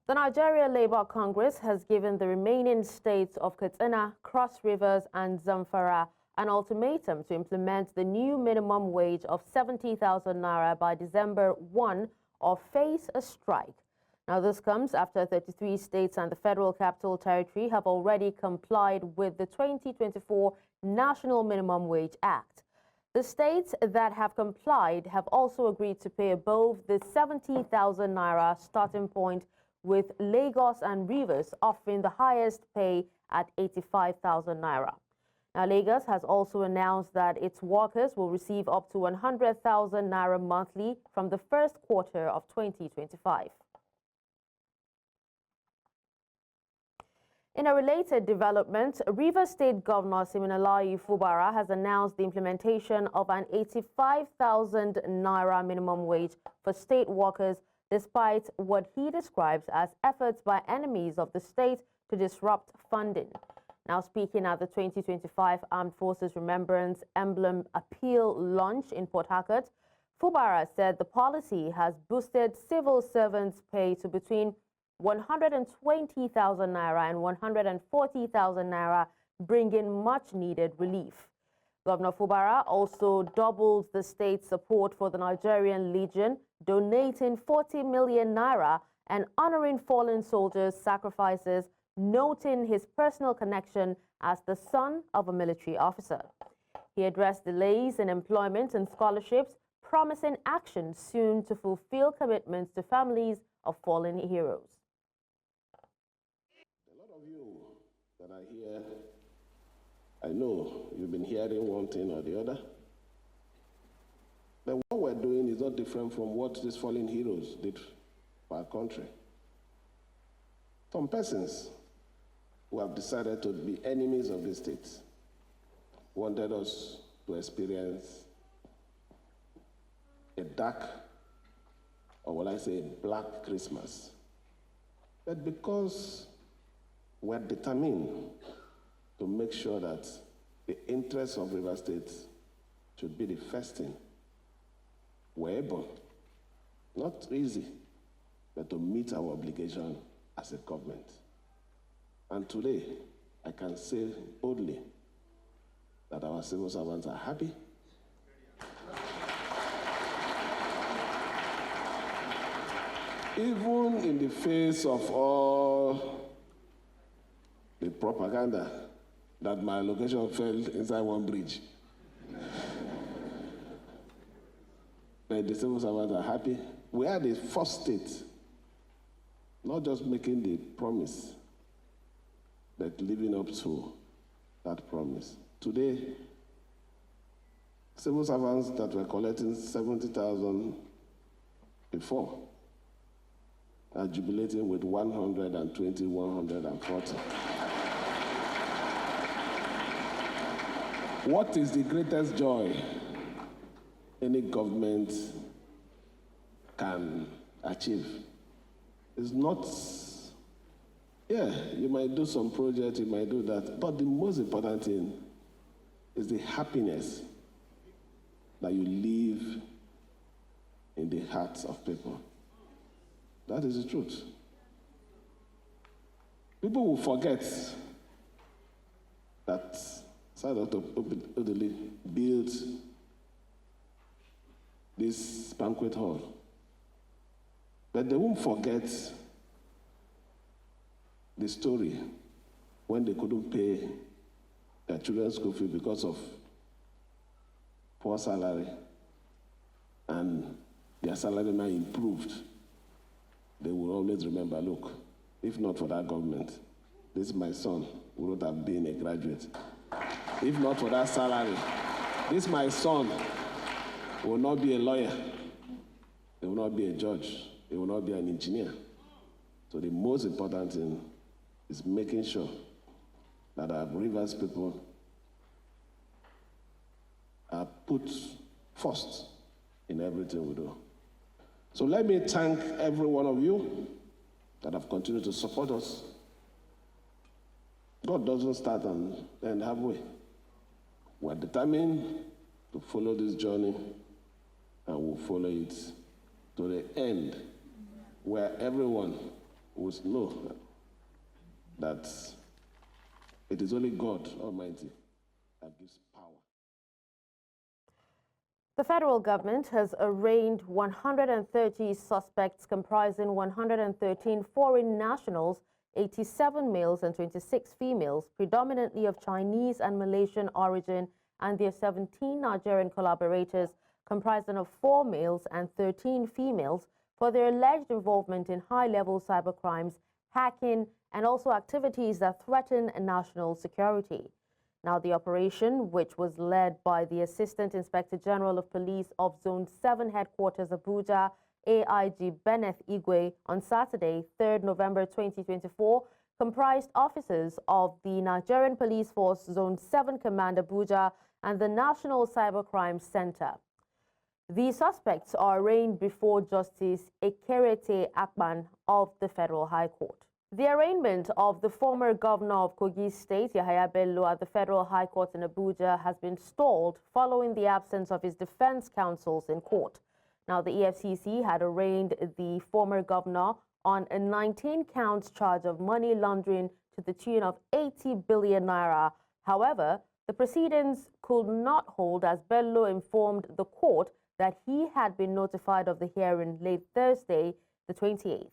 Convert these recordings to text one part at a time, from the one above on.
The Nigeria Labour Congress has given the remaining states of Katsina, Cross Rivers and Zamfara an ultimatum to implement the new minimum wage of 70,000 naira by December 1 or face a strike. Now, this comes after 33 states and the Federal Capital Territory have already complied with the 2024 National Minimum Wage Act. The states that have complied have also agreed to pay above the 70,000 naira starting point, with Lagos and Rivers offering the highest pay at 85,000 naira. Now, Lagos has also announced that its workers will receive up to 100,000 naira monthly from the first quarter of 2025. In a related development, Rivers State Governor Siminalayi Fubara has announced the implementation of an 85,000 naira minimum wage for state workers, despite what he describes as efforts by enemies of the state to disrupt funding. Now, speaking at the 2025 Armed Forces Remembrance Emblem Appeal launch in Port Harcourt, Fubara said the policy has boosted civil servants' pay to between 120,000 naira and 140,000 naira, bringing much-needed relief. Governor Fubara also doubled the state's support for the Nigerian Legion, donating 40 million naira and honoring fallen soldiers' sacrifices, noting his personal connection as the son of a military officer. He addressed delays in employment and scholarships, promising action soon to fulfill commitments to families of fallen heroes. A lot of you that are here, I know you've been hearing one thing or the other. But what we're doing is not different from what these fallen heroes did for our country. Some persons who have decided to be enemies of the state wanted us to experience a dark, or will I say, black Christmas. But because we're determined to make sure that the interests of Rivers State should be the first thing, we're able, not easy, but to meet our obligation as a government. And today, I can say boldly that our civil servants are happy. Even in the face of all the propaganda that my location fell inside one bridge. But the civil servants are happy. We are the first state, not just making the promise, but living up to that promise. Today, civil servants that were collecting 70,000 before are jubilating with 120, 140. What is the greatest joy any government can achieve? It's not, yeah, you might do some project, you might do that, but the most important thing is the happiness that you leave in the hearts of people. That is the truth. People will forget that Sir Dr. Odili built this banquet hall. But they won't forget the story when they couldn't pay their children's school fee because of poor salary, and their salary now improved. They will always remember, look, if not for that government, this my son would not have been a graduate. If not for that salary, this my son will not be a lawyer. He will not be a judge. He will not be an engineer. So the most important thing is making sure that our Rivers people are put first in everything we do. So let me thank every one of you that have continued to support us. God doesn't start and end halfway. We're determined to follow this journey, and we'll follow it to the end, where everyone would know that it is only God Almighty that gives power. The federal government has arraigned 130 suspects comprising 113 foreign nationals, 87 males and 26 females, predominantly of Chinese and Malaysian origin, and their 17 Nigerian collaborators comprising of 4 males and 13 females for their alleged involvement in high-level cybercrimes, hacking, and also activities that threaten national security. Now, the operation, which was led by the Assistant Inspector General of Police of Zone 7 Headquarters, Abuja, AIG Benneth Igwe, on Saturday, 3rd November 2024, comprised officers of the Nigerian Police Force Zone 7 Command Abuja and the National Cybercrime Center. The suspects are arraigned before Justice Ekerete Akpan of the Federal High Court. The arraignment of the former governor of Kogi State, Yahaya Bello, at the Federal High Court in Abuja has been stalled following the absence of his defense counsels in court. Now, the EFCC had arraigned the former governor on a 19-count charge of money laundering to the tune of 80 billion naira. However, the proceedings could not hold as Bello informed the court that he had been notified of the hearing late Thursday, the 28th.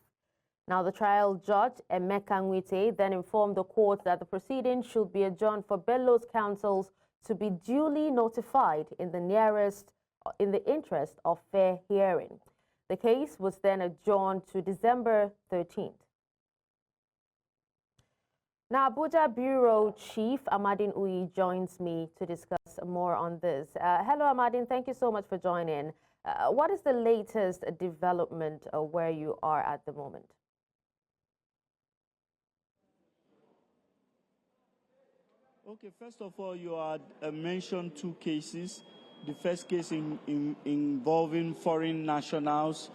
Now, the trial judge, Emeka Nwite, then informed the court that the proceedings should be adjourned for Bello's counsels to be duly notified in the interest of fair hearing. The case was then adjourned to December 13th. Now, Abuja Bureau Chief Amadin Uyi joins me to discuss more on this. Hello, Amadin. Thank you so much for joining. What is the latest development where you are at the moment? Okay, first of all, you had mentioned 2 cases. The first case involving foreign nationals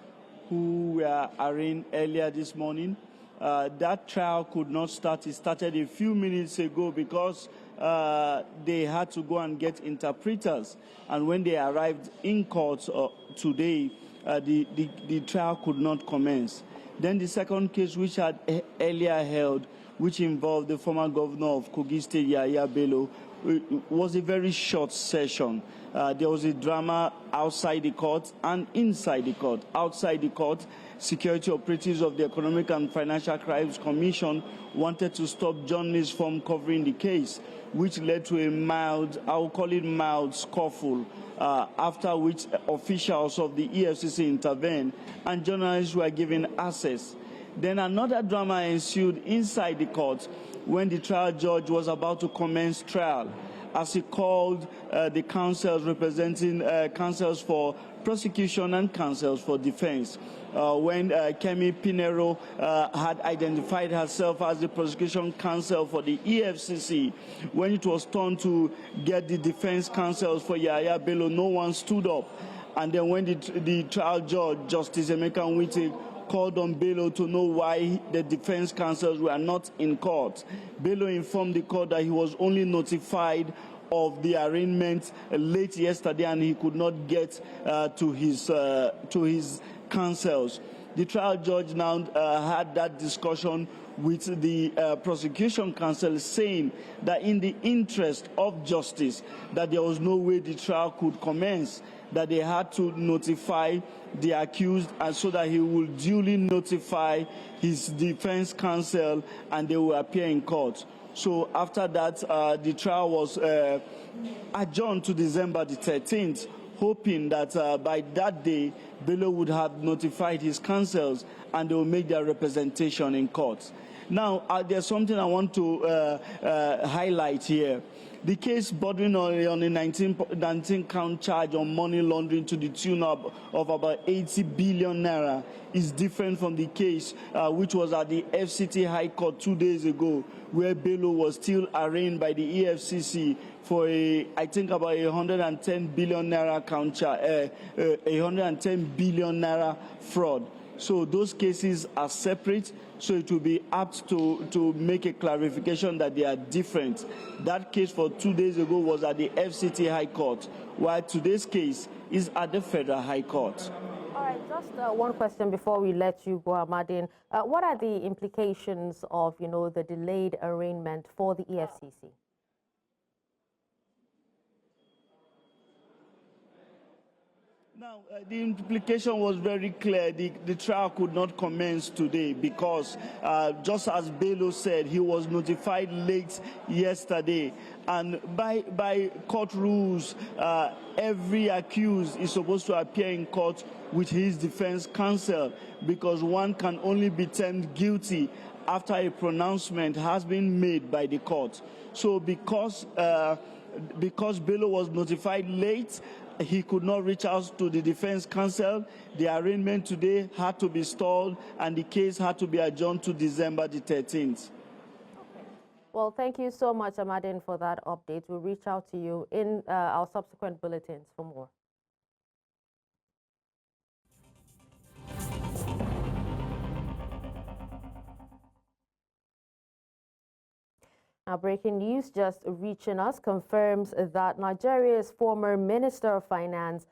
who were arraigned earlier this morning. That trial could not start. It started a few minutes ago because they had to go and get interpreters. And when they arrived in court today, the trial could not commence. Then the second case, which had earlier held, which involved the former governor of Kogi State, Yahaya Bello, was a very short session. There was a drama outside the court and inside the court. Outside the court, security operatives of the Economic and Financial Crimes Commission wanted to stop journalists from covering the case, which led to a mild, I will call it mild, scuffle, after which officials of the EFCC intervened and journalists were given access. Then another drama ensued inside the court when the trial judge was about to commence trial, as he called the counsels representing counsels for prosecution and counsels for defense. When Kemi Pinero had identified herself as the prosecution counsel for the EFCC, when it was turned to get the defense counsels for Yahaya Bello, no one stood up. And then when the trial judge, Justice Emeka Nwite, called on Bello to know why the defense counsels were not in court, Bello informed the court that he was only notified of the arraignment late yesterday and he could not get to his counsels. The trial judge now had that discussion with the prosecution counsel, saying that in the interest of justice, that there was no way the trial could commence, that they had to notify the accused, and so that he will duly notify his defense counsel and they will appear in court. So after that, the trial was adjourned to December the 13th, hoping that by that day, Bello would have notified his counsels and they will make their representation in court. Now, there's something I want to highlight here. The case bordering on a 19-count charge on money laundering to the tune of about 80 billion naira is different from the case which was at the FCT High Court 2 days ago, where Bello was still arraigned by the EFCC for I think about 110 billion naira count charge, 110 billion naira fraud. So those cases are separate, so it will be apt to make a clarification that they are different. That case for 2 days ago was at the FCT High Court, while today's case is at the Federal High Court. All right. Just one question before we let you go, Amadin. What are the implications of, the delayed arraignment for the EFCC? Now, the implication was very clear. The trial could not commence today because, just as Bello said, he was notified late yesterday. And by court rules, every accused is supposed to appear in court with his defense counsel because one can only be termed guilty after a pronouncement has been made by the court. So because Bello was notified late, he could not reach out to the defense counsel. The arraignment today had to be stalled, and the case had to be adjourned to December the 13th. Well, thank you so much, Amadin, for that update. We'll reach out to you in our subsequent bulletins for more. Now, breaking news just reaching us confirms that Nigeria's former Minister of Finance,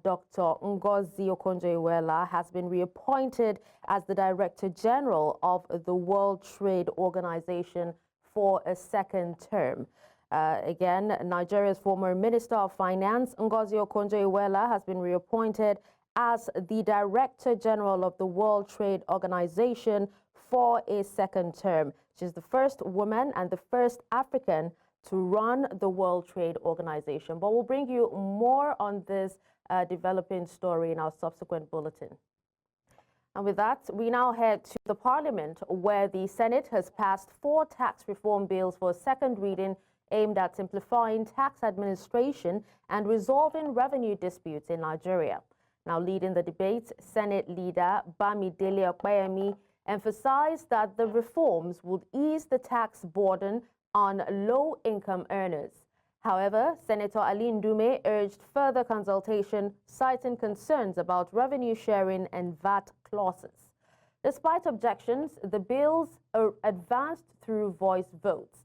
Dr. Ngozi Okonjo-Iweala, has been reappointed as the Director General of the World Trade Organization for a second term. Again, Nigeria's former Minister of Finance, Ngozi Okonjo-Iweala, has been reappointed as the Director General of the World Trade Organization for a second term. She's the first woman and the first African to run the World Trade Organization. But we'll bring you more on this developing story in our subsequent bulletin. And with that, we now head to the Parliament, where the Senate has passed 4 tax reform bills for a second reading aimed at simplifying tax administration and resolving revenue disputes in Nigeria. Now, leading the debate, Senate leader Bamidele Okpeyemi emphasized that the reforms would ease the tax burden on low-income earners. However, Senator Ali Ndume urged further consultation, citing concerns about revenue sharing and VAT clauses. Despite objections, the bills are advanced through voice votes.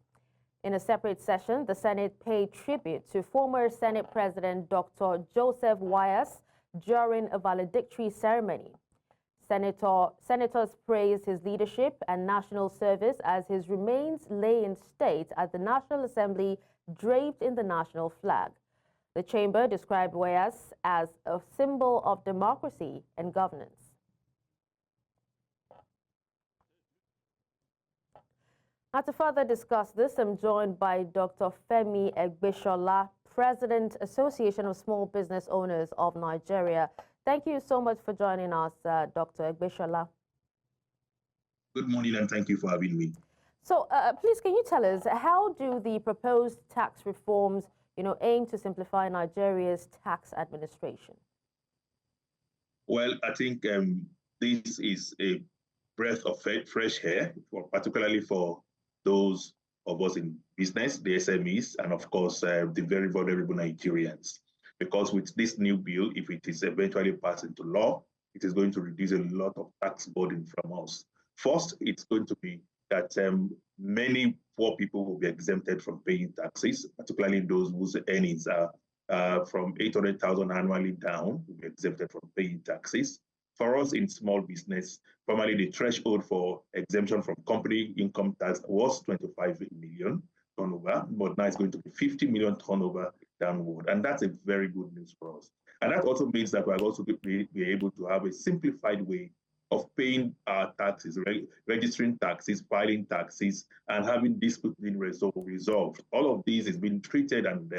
In a separate session, the Senate paid tribute to former Senate President Dr. Joseph Wyas during a valedictory ceremony. Senators praised his leadership and national service as his remains lay in state at the National Assembly draped in the national flag. The chamber described Wyas as a symbol of democracy and governance. Now, to further discuss this, I'm joined by Dr. Femi Egbeshola, President, Association of Small Business Owners of Nigeria. Thank you so much for joining us, Dr. Egbeshola. Good morning, and thank you for having me. So, please, can you tell us, how do the proposed tax reforms, aim to simplify Nigeria's tax administration? Well, I think this is a breath of fresh air, particularly for those of us in business, the SMEs, and of course, the very vulnerable Nigerians. Because with this new bill, if it is eventually passed into law, it is going to reduce a lot of tax burden from us. First, it's going to be that many poor people will be exempted from paying taxes, particularly those whose earnings are from 800,000 annually down, will be exempted from paying taxes. For us in small business, formerly the threshold for exemption from company income tax was 25 million turnover, but now it's going to be 50 million turnover downward. And that's a very good news for us. And that also means that we're also be able to have a simplified way of paying our taxes, registering taxes, filing taxes, and having disputes being resolved. All of these is being treated, and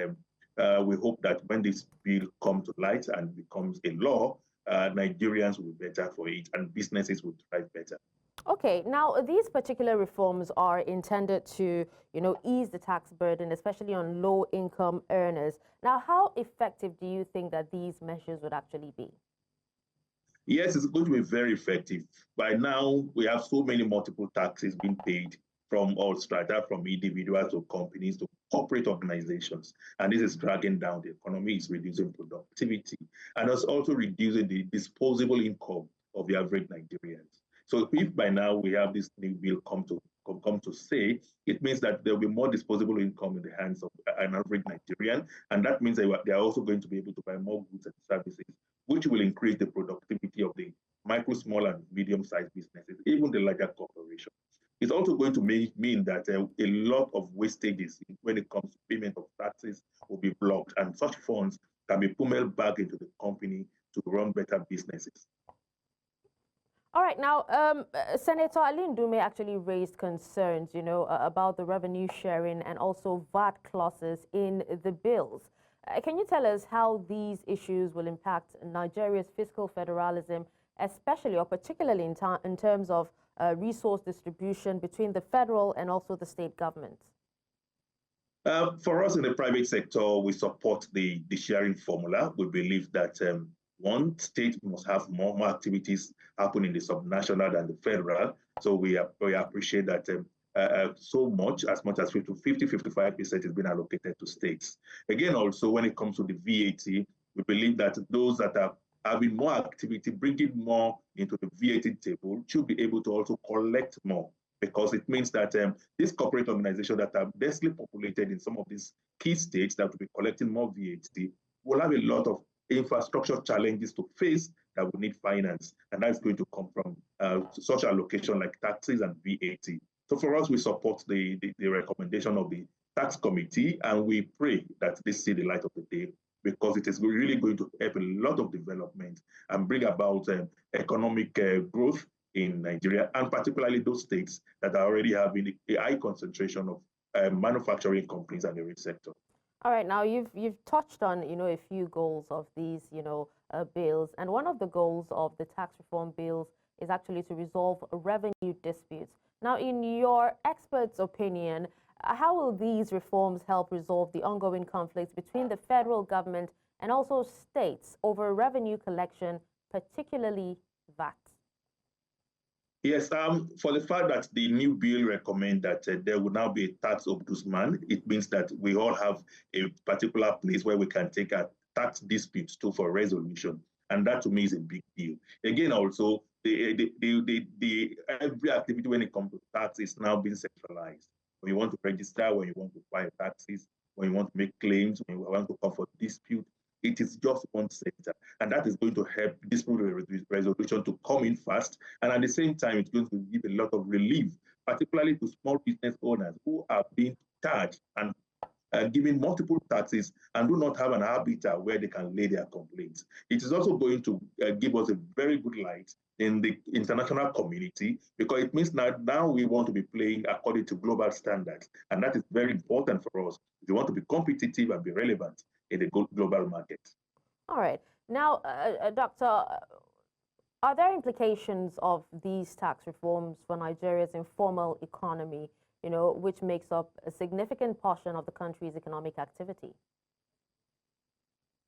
we hope that when this bill comes to light and becomes a law, Nigerians will be better for it and businesses will thrive better. Okay, now these particular reforms are intended to, ease the tax burden, especially on low-income earners. Now, how effective do you think that these measures would actually be? Yes, it's going to be very effective. By now, we have so many multiple taxes being paid from all strata, from individuals to companies to corporate organizations. And this is dragging down the economy, it's reducing productivity, and it's also reducing the disposable income of the average Nigerians. So if by now we have this new bill come to come to say, it means that there will be more disposable income in the hands of an average Nigerian. And that means they are also going to be able to buy more goods and services, which will increase the productivity of the micro, small, and medium-sized businesses, even the larger corporations. It's also going to mean that a lot of wastages when it comes to payment of taxes will be blocked, and such funds can be pummeled back into the company to run better businesses. All right, now, Senator Ali Ndume actually raised concerns, about the revenue sharing and also VAT clauses in the bills. Can you tell us how these issues will impact Nigeria's fiscal federalism, especially or particularly in terms of resource distribution between the federal and also the state governments? For us in the private sector, we support the sharing formula. We believe that one state must have more activities happen in the subnational than the federal. So we appreciate that so much as 50-55% is being allocated to states. Again, also when it comes to the VAT, we believe that those that are having more activity, bringing more into the VAT table, should be able to also collect more, because it means that these corporate organizations that are densely populated in some of these key states that will be collecting more VAT will have a lot of infrastructure challenges to face that will need finance, and that's going to come from such allocation like taxes and VAT. So for us, we support the recommendation of the tax committee, and we pray that they see the light of the day, because it is really going to help a lot of development and bring about economic growth in Nigeria, and particularly those states that are already having a high concentration of manufacturing companies and the rich sector. All right, now you've touched on a few goals of these bills, and one of the goals of the tax reform bills is actually to resolve revenue disputes. Now, in your expert's opinion, how will these reforms help resolve the ongoing conflicts between the federal government and also states over revenue collection, particularly VAT? Yes, for the fact that the new bill recommends that there will now be a tax ombudsman, it means that we all have a particular place where we can take our tax disputes to for resolution. And that to me is a big deal. Again, also, every activity when it comes to tax is now being centralized. When you want to register, when you want to file taxes, when you want to make claims, when you want to call for dispute, it is just one center. And that is going to help dispute resolution to come in fast. And at the same time, it's going to give a lot of relief, particularly to small business owners who are being charged and given multiple taxes and do not have an habitat where they can lay their complaints. It is also going to give us a very good light in the international community, because it means that now we want to be playing according to global standards. And that is very important for us if we want to be competitive and be relevant in the global market. All right. Now, Doctor, are there implications of these tax reforms for Nigeria's informal economy, which makes up a significant portion of the country's economic activity?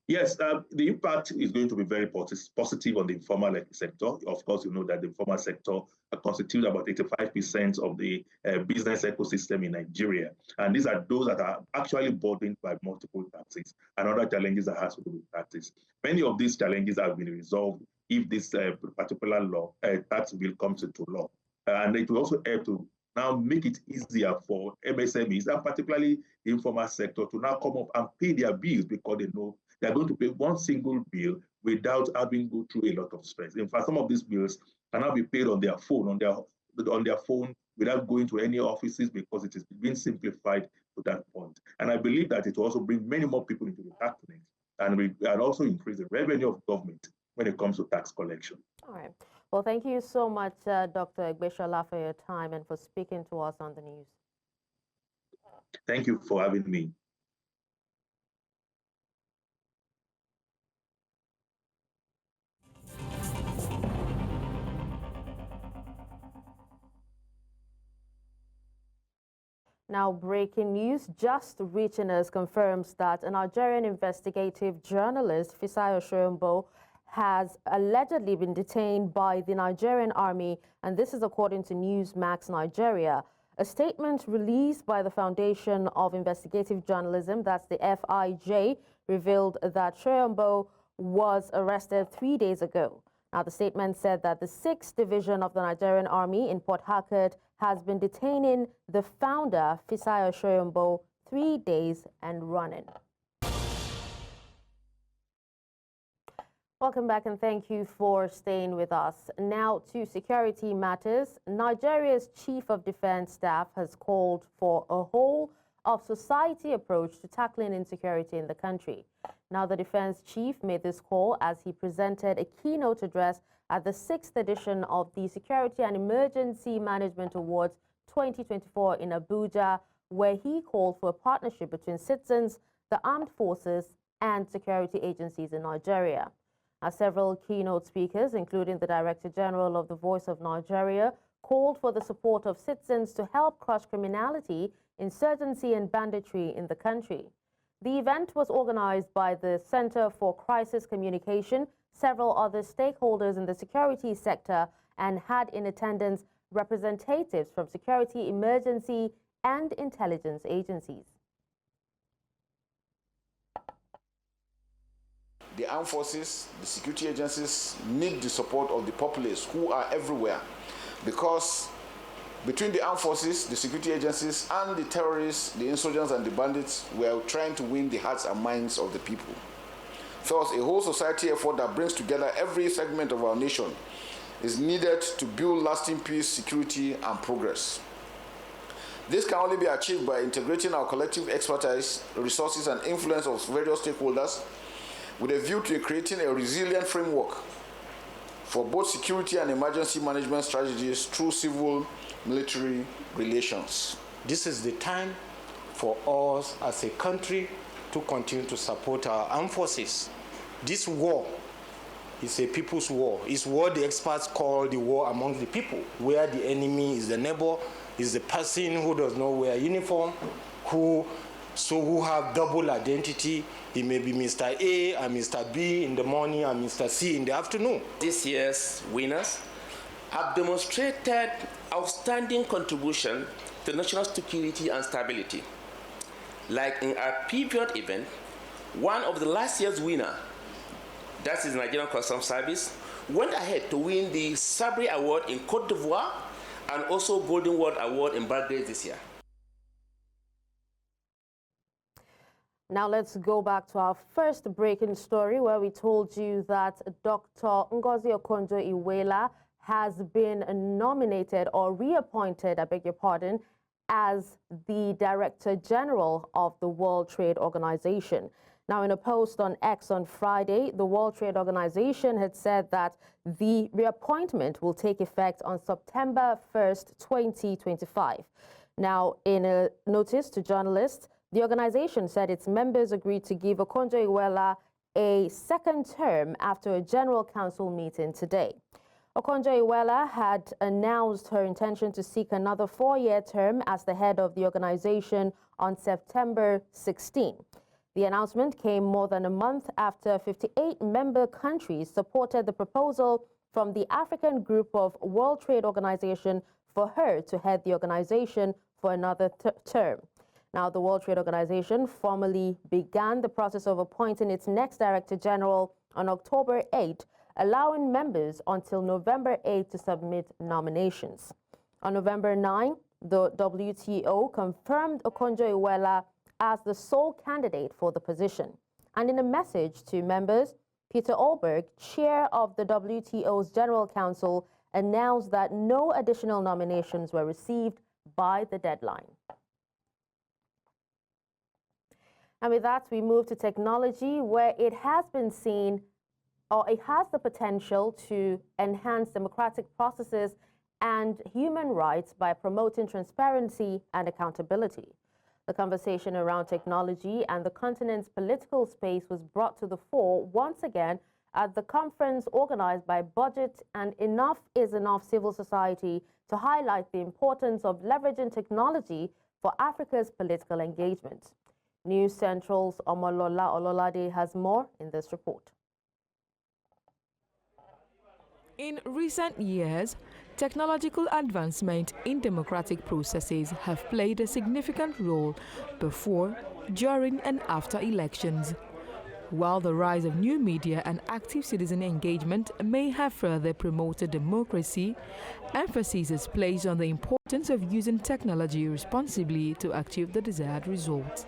Yes, the impact is going to be very positive on the informal sector. Of course, you know that the informal sector constitutes about 85% of the business ecosystem in Nigeria. And these are those that are actually burdened by multiple taxes and other challenges that has to do with taxes. Many of these challenges have been resolved if this particular law, tax bill comes into law. And it will also help to now make it easier for MSMEs, and particularly the informal sector, to now come up and pay their bills, because they know they're going to pay one single bill without having to go through a lot of stress. In fact, some of these bills can now be paid on their phone, on their phone, without going to any offices, because it is being simplified to that point. And I believe that it will also bring many more people into the tax net, and also increase the revenue of government when it comes to tax collection. All right. Well, thank you so much, Dr. Egbeshola, for your time and for speaking to us on the news. Thank you for having me. Now, breaking news just reaching us confirms that a Nigerian investigative journalist, Fisayo Shoyombo, has allegedly been detained by the Nigerian army, and this is according to Newsmax Nigeria. A statement released by the Foundation of Investigative Journalism, that's the FIJ, revealed that Shoyombo was arrested 3 days ago. Now, the statement said that the 6th Division of the Nigerian Army in Port Harcourt has been detaining the founder, Fisayo Shoyombo, 3 days and running. Welcome back and thank you for staying with us. Now to security matters. Nigeria's Chief of Defense Staff has called for a whole-of-society approach to tackling insecurity in the country. Now, the defense chief made this call as he presented a keynote address at the 6th edition of the Security and Emergency Management Awards 2024 in Abuja, where he called for a partnership between citizens, the armed forces, and security agencies in Nigeria. Several keynote speakers, including the Director General of the Voice of Nigeria, called for the support of citizens to help crush criminality, insurgency, and banditry in the country. The event was organized by the Center for Crisis Communication, several other stakeholders in the security sector, and had in attendance representatives from security, emergency, and intelligence agencies. The armed forces, the security agencies need the support of the populace who are everywhere, because between the armed forces, the security agencies, and the terrorists, the insurgents, and the bandits, we are trying to win the hearts and minds of the people. Thus, a whole society effort that brings together every segment of our nation is needed to build lasting peace, security, and progress. This can only be achieved by integrating our collective expertise, resources, and influence of various stakeholders with a view to creating a resilient framework for both security and emergency management strategies through civil-military relations. This is the time for us as a country to continue to support our armed forces. This war is a people's war. It's what the experts call the war among the people, where the enemy is the neighbor, is the person who does not wear uniform, who have double identity. He may be Mr. A and Mr. B in the morning and Mr. C in the afternoon. This year's winners have demonstrated outstanding contribution to national security and stability. Like in our pivot event, one of the last year's winner, that is Nigerian Customs Service, went ahead to win the Sabri Award in Cote d'Ivoire and also Golden World Award in Belgrade this year. Now let's go back to our first breaking story, where we told you that Dr. Ngozi Okonjo-Iweala has been nominated or reappointed, I beg your pardon, as the Director General of the World Trade Organization. Now, in a post on X on Friday, the World Trade Organization had said that the reappointment will take effect on September 1st, 2025. Now, in a notice to journalists, the organization said its members agreed to give Okonjo-Iweala a second term after a General Council meeting today. Okonjo-Iweala had announced her intention to seek another 4-year term as the head of the organization on September 16. The announcement came more than a month after 58 member countries supported the proposal from the African Group of World Trade Organization for her to head the organization for another term. Now, the World Trade Organization formally began the process of appointing its next Director General on October 8, allowing members until November 8 to submit nominations. On November 9, the WTO confirmed Okonjo-Iweala as the sole candidate for the position. And in a message to members, Peter Olberg, chair of the WTO's General Council, announced that no additional nominations were received by the deadline. And with that, we move to technology, where it has been seen, or it has the potential to enhance democratic processes and human rights by promoting transparency and accountability. The conversation around technology and the continent's political space was brought to the fore once again at the conference organized by Budget and Enough is Enough Civil Society to highlight the importance of leveraging technology for Africa's political engagement. News Central's Omolola Ololade has more in this report. In recent years, technological advancement in democratic processes have played a significant role before, during, and after elections. While the rise of new media and active citizen engagement may have further promoted democracy, emphasis is placed on the importance of using technology responsibly to achieve the desired results.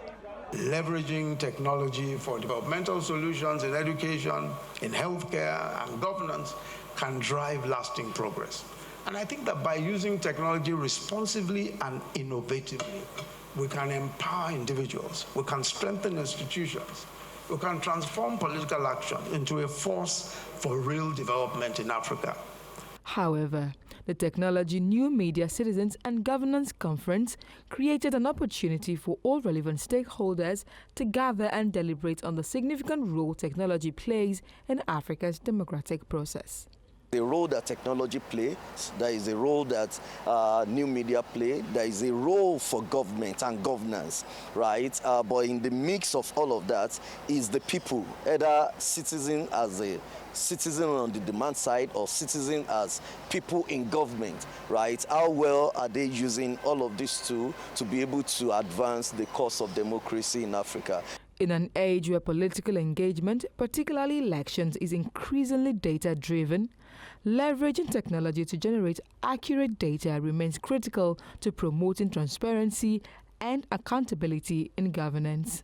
Leveraging technology for developmental solutions in education, in healthcare, and governance can drive lasting progress. And I think that by using technology responsibly and innovatively, we can empower individuals, we can strengthen institutions, we can transform political action into a force for real development in Africa. However, the Technology, New Media, Citizens and Governance Conference created an opportunity for all relevant stakeholders to gather and deliberate on the significant role technology plays in Africa's democratic process. The role that technology plays, there is a role that new media play, there is a role for government and governance, right? But in the mix of all of that is the people, either citizen as a citizen on the demand side or citizen as people in government, right? How well are they using all of these tools to be able to advance the cause of democracy in Africa? In an age where political engagement, particularly elections, is increasingly data-driven, leveraging technology to generate accurate data remains critical to promoting transparency and accountability in governance.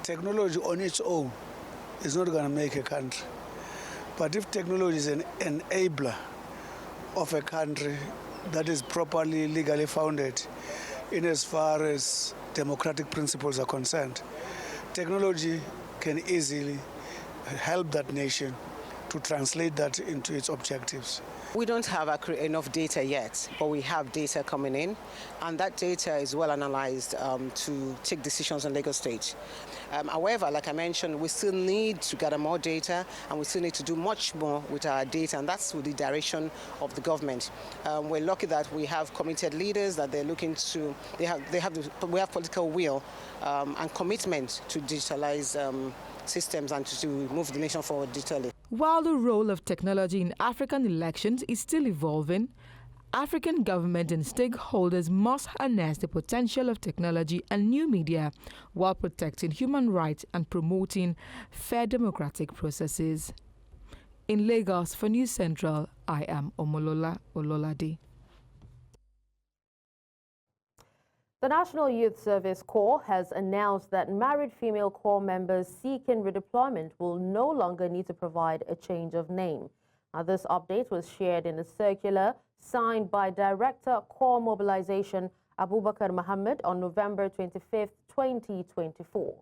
Technology on its own is not going to make a country. But if technology is an enabler of a country that is properly legally founded in as far as democratic principles are concerned, technology can easily help that nation to translate that into its objectives. We don't have enough data yet, but we have data coming in, and that data is well analyzed to take decisions on legal stage. However, like I mentioned, we still need to gather more data, and we still need to do much more with our data, and that's with the direction of the government. We're lucky that we have committed leaders that they're looking to. We have political will and commitment to digitalize systems and to move the nation forward digitally. While the role of technology in African elections is still evolving, African government and stakeholders must harness the potential of technology and new media while protecting human rights and promoting fair democratic processes. In Lagos for News Central, I am Omolola Ololade. The National Youth Service Corps has announced that married female corps members seeking redeployment will no longer need to provide a change of name. Now, this update was shared in a circular signed by Director Corps Mobilization Abubakar Mohammed on November 25, 2024.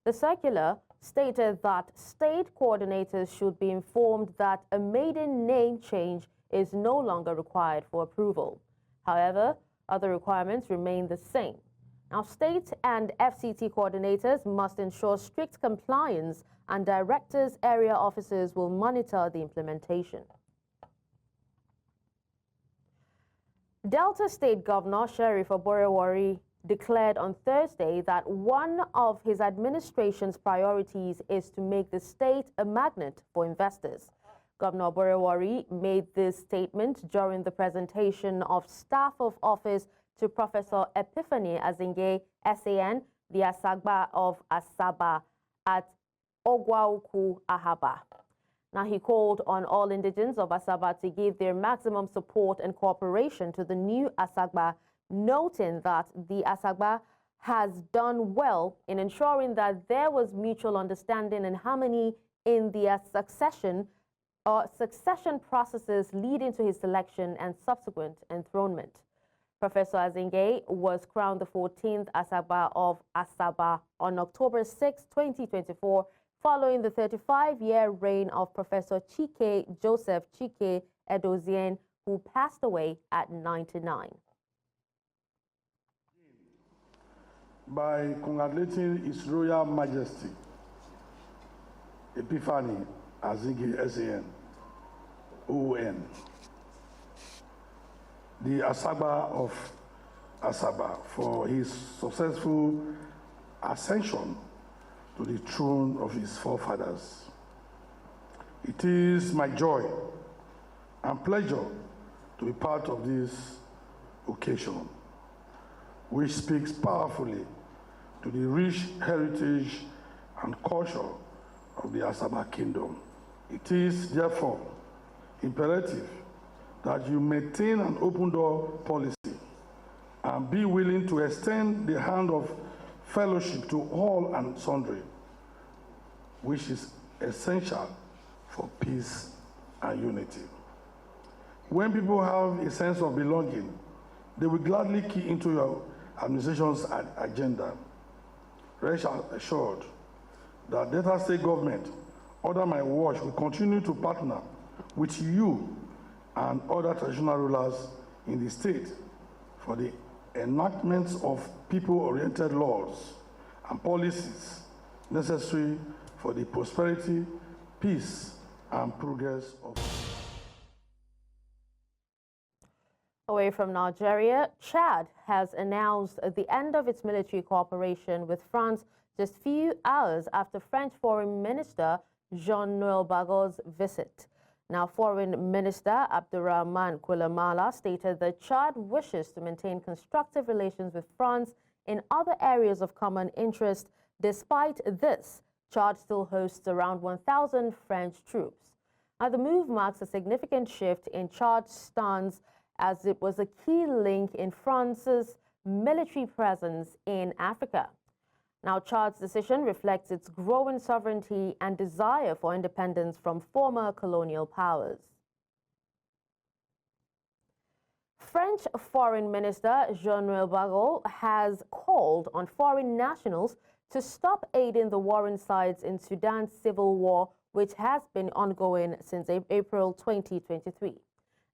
The circular stated that state coordinators should be informed that a maiden name change is no longer required for approval. However, other requirements remain the same. Now, state and FCT coordinators must ensure strict compliance, and directors' area officers will monitor the implementation. Delta State Governor Sheriff Oborewori declared on Thursday that one of his administration's priorities is to make the state a magnet for investors. Governor Oborewori made this statement during the presentation of staff of office to Professor Epiphany Azinge, SAN, the Asagba of Asaba at Ogwauku, Ahaba. Now, he called on all indigents of Asaba to give their maximum support and cooperation to the new Asagba, noting that the Asagba has done well in ensuring that there was mutual understanding and harmony in the succession processes leading to his selection and subsequent enthronement. Professor Azinge was crowned the 14th Asagba of Asaba on October 6, 2024, following the 35-year reign of Professor Chike Joseph Chike Edozien, who passed away at 99. By congratulating His Royal Majesty Epiphany Azinge SAN, ON, the Asagba of Asaba, for his successful ascension to the throne of his forefathers. It is my joy and pleasure to be part of this occasion, which speaks powerfully to the rich heritage and culture of the Asaba Kingdom. It is, therefore, imperative that you maintain an open door policy and be willing to extend the hand of fellowship to all and sundry, which is essential for peace and unity. When people have a sense of belonging, they will gladly key into your administration's agenda. Rest assured that Delta State government, under my watch, will continue to partner with you and other traditional rulers in the state for the enactment of people-oriented laws and policies necessary for the prosperity, peace, and progress of. Away from Nigeria, Chad has announced the end of its military cooperation with France just few hours after French Foreign Minister Jean-Noël Barrot's visit. Now, Foreign Minister Abdurrahman Koulamala stated that Chad wishes to maintain constructive relations with France in other areas of common interest. Despite this, Chad still hosts around 1,000 French troops. Now, the move marks a significant shift in Chad's stance, as it was a key link in France's military presence in Africa. Now, Chad's decision reflects its growing sovereignty and desire for independence from former colonial powers. French Foreign Minister Jean-Noël Barrot has called on foreign nationals to stop aiding the warring sides in Sudan's civil war, which has been ongoing since April 2023.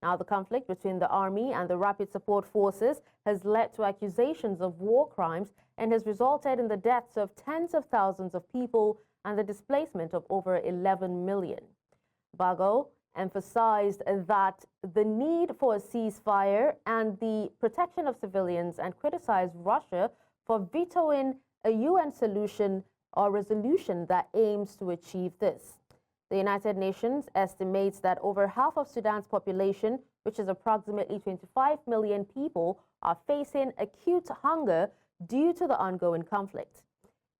Now, the conflict between the army and the Rapid Support Forces has led to accusations of war crimes and has resulted in the deaths of tens of thousands of people and the displacement of over 11 million. Barrot emphasized that the need for a ceasefire and the protection of civilians and criticized Russia for vetoing a UN solution or resolution that aims to achieve this. The United Nations estimates that over half of Sudan's population, which is approximately 25 million people, are facing acute hunger due to the ongoing conflict.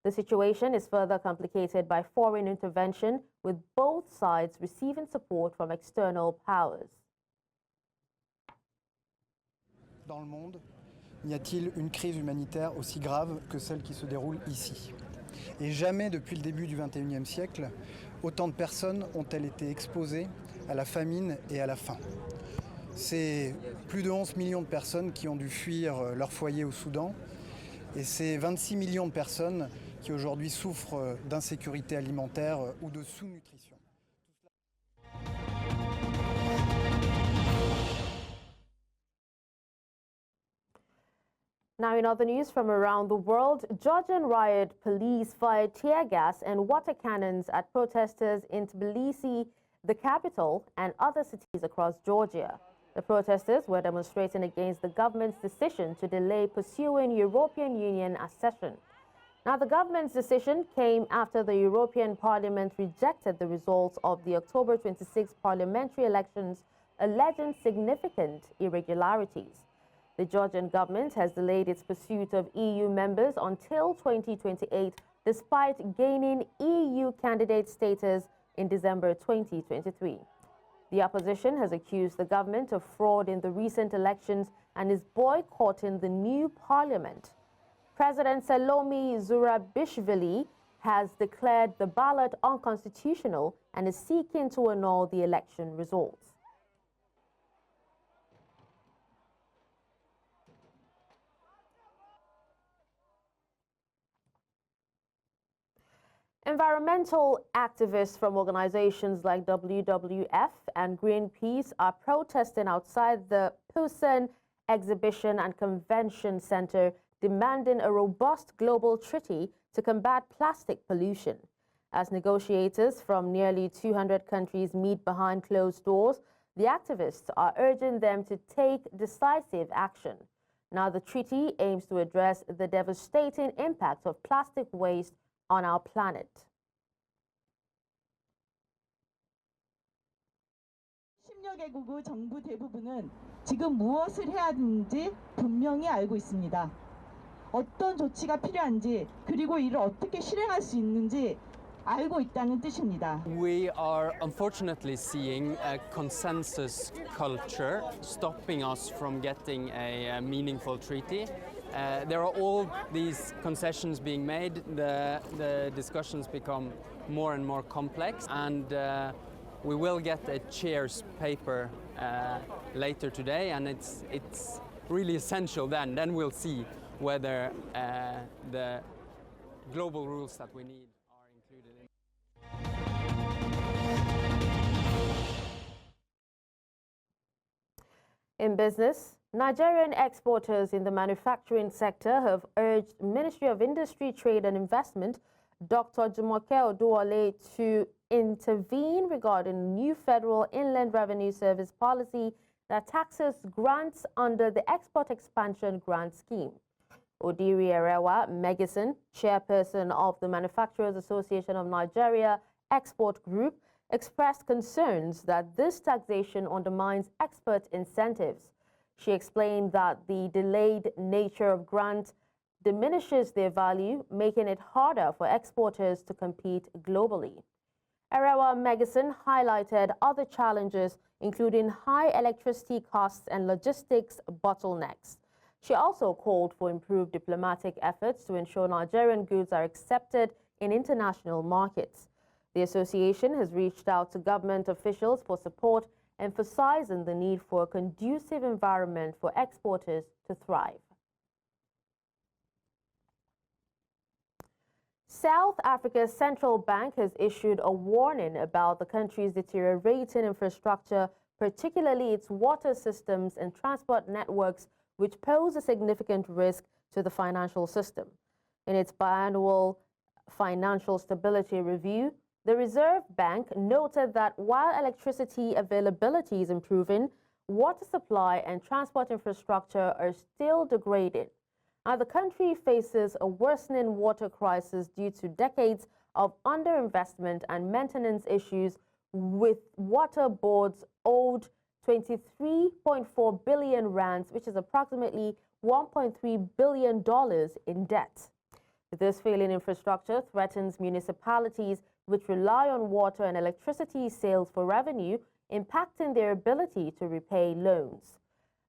The situation is further complicated by foreign intervention, with both sides receiving support from external powers. Dans le monde, y a-t-il une crise humanitaire aussi grave que celle qui se déroule ici? Et jamais depuis le début du XXIe siècle, autant de personnes ont-elles été exposées à la famine et à la faim. C'est plus de 11 millions de personnes qui ont dû fuir leur foyer au Soudan, et c'est 26 millions de personnes qui aujourd'hui souffrent d'insécurité alimentaire ou de sous-nutrition. Now, in other news from around the world, Georgian riot police fired tear gas and water cannons at protesters in Tbilisi, the capital, and other cities across Georgia. The protesters were demonstrating against the government's decision to delay pursuing European Union accession. Now, the government's decision came after the European Parliament rejected the results of the October 26 parliamentary elections, alleging significant irregularities. The Georgian government has delayed its pursuit of EU members until 2028, despite gaining EU candidate status in December 2023. The opposition has accused the government of fraud in the recent elections and is boycotting the new parliament. President Salome Zurabishvili has declared the ballot unconstitutional and is seeking to annul the election results. Environmental activists from organizations like WWF and Greenpeace are protesting outside the Pusan Exhibition and Convention Center, demanding a robust global treaty to combat plastic pollution. As negotiators from nearly 200 countries meet behind closed doors, the activists are urging them to take decisive action. Now, the treaty aims to address the devastating impact of plastic waste on our planet. 개국 정부 대부분은 지금 무엇을 해야 하는지 분명히 알고 있습니다. 어떤 조치가 필요한지 그리고 이를 어떻게 실행할 수 있는지 알고 있다는 뜻입니다. We are unfortunately seeing a consensus culture stopping us from getting a meaningful treaty. There are all these concessions being made. The discussions become more and more complex, and we will get a chair's paper later today, and it's really essential then we'll see whether the global rules that we need are included in. In business, Nigerian exporters in the manufacturing sector have urged Ministry of Industry, Trade and Investment, Dr. Jumoke Oduwole, to intervene regarding new federal Inland Revenue Service policy that taxes grants under the Export Expansion Grant Scheme. Odiri Erewa Megison, chairperson of the Manufacturers Association of Nigeria Export Group, expressed concerns that this taxation undermines export incentives. She explained that the delayed nature of grants diminishes their value, making it harder for exporters to compete globally. Erewa Megison highlighted other challenges, including high electricity costs and logistics bottlenecks. She also called for improved diplomatic efforts to ensure Nigerian goods are accepted in international markets. The association has reached out to government officials for support, emphasizing the need for a conducive environment for exporters to thrive. South Africa's central bank has issued a warning about the country's deteriorating infrastructure, particularly its water systems and transport networks, which pose a significant risk to the financial system. In its biannual financial stability review, the Reserve Bank noted that while electricity availability is improving, water supply and transport infrastructure are still degrading. Now, the country faces a worsening water crisis due to decades of underinvestment and maintenance issues, with water boards owed 23.4 billion rands, which is approximately $1.3 billion in debt. This failing infrastructure threatens municipalities which rely on water and electricity sales for revenue, impacting their ability to repay loans.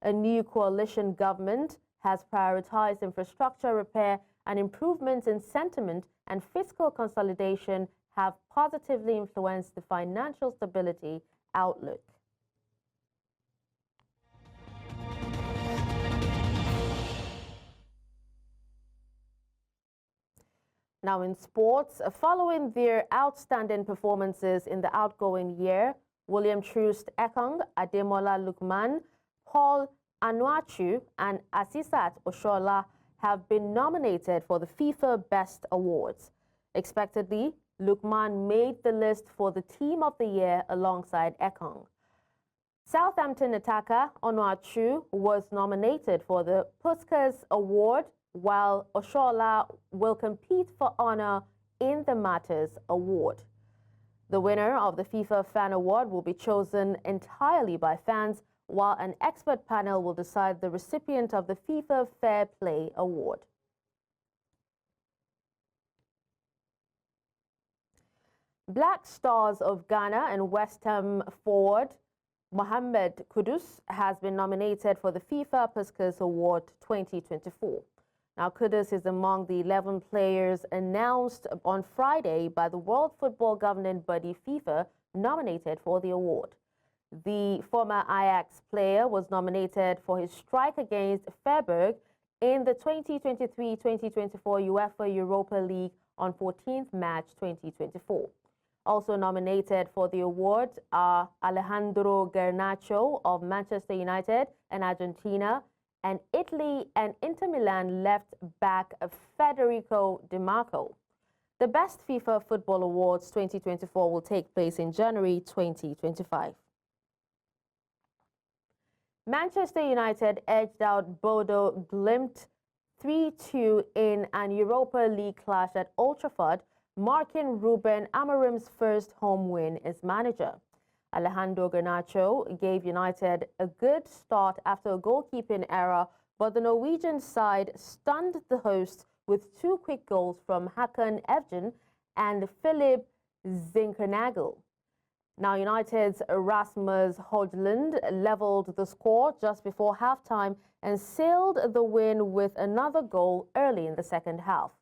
A new coalition government has prioritized infrastructure repair, and improvements in sentiment and fiscal consolidation have positively influenced the financial stability outlook. Now in sports, following their outstanding performances in the outgoing year, William Troost Ekong, Ademola Lookman, Paul Anuachu and Asisat Oshola have been nominated for the FIFA Best Awards. Expectedly, Lookman made the list for the Team of the Year alongside Ekong. Southampton attacker Onuachu was nominated for the Puskas Award, while Oshola will compete for honor in the Matters Award. The winner of the FIFA Fan Award will be chosen entirely by fans, while an expert panel will decide the recipient of the FIFA Fair Play Award. Black Stars of Ghana and West Ham forward Mohamed Kudus has been nominated for the FIFA Puskas Award 2024. Now, Kudus is among the 11 players announced on Friday by the World Football Governing Body FIFA nominated for the award. The former Ajax player was nominated for his strike against Freiburg in the 2023-2024 UEFA Europa League on 14th March 2024. Also nominated for the award are Alejandro Garnacho of Manchester United and Argentina, and Italy and Inter Milan left back Federico Di Marco. The Best FIFA Football Awards 2024 will take place in January 2025. Manchester United edged out Bodo Glimt 3-2 in an Europa League clash at Old Trafford, marking Ruben Amorim's first home win as manager. Alejandro Garnacho gave United a good start after a goalkeeping error but the Norwegian side stunned the hosts with 2 quick goals from Hakan Evjen and Philip Zinkernagel. Now, United's Rasmus Højlund leveled the score just before halftime and sealed the win with another goal early in the second half.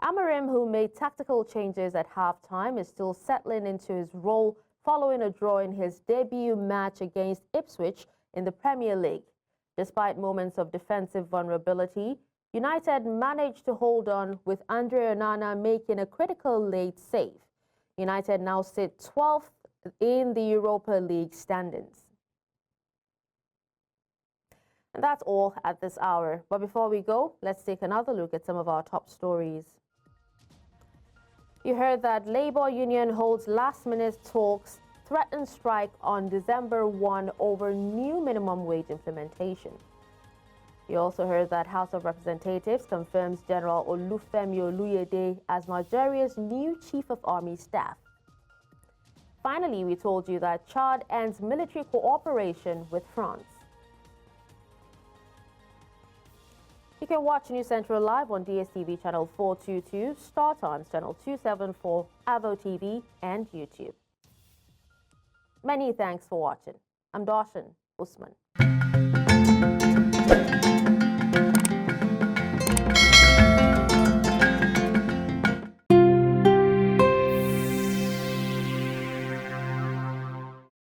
Amorim, who made tactical changes at halftime, is still settling into his role following a draw in his debut match against Ipswich in the Premier League. Despite moments of defensive vulnerability, United managed to hold on, with Andre Onana making a critical late save. United now sit 12th in the Europa League standings. And that's all at this hour. But before we go, let's take another look at some of our top stories. You heard that Labour Union holds last-minute talks, threatens strike on December 1 over new minimum wage implementation. You also heard that House of Representatives confirms General Olufemi Oluyede as Nigeria's new Chief of Army Staff. Finally, we told you that Chad ends military cooperation with France. You can watch News Central live on DSTV channel 422, Star Times channel 274, Avo TV, and YouTube. Many thanks for watching. I'm Darshan Usman.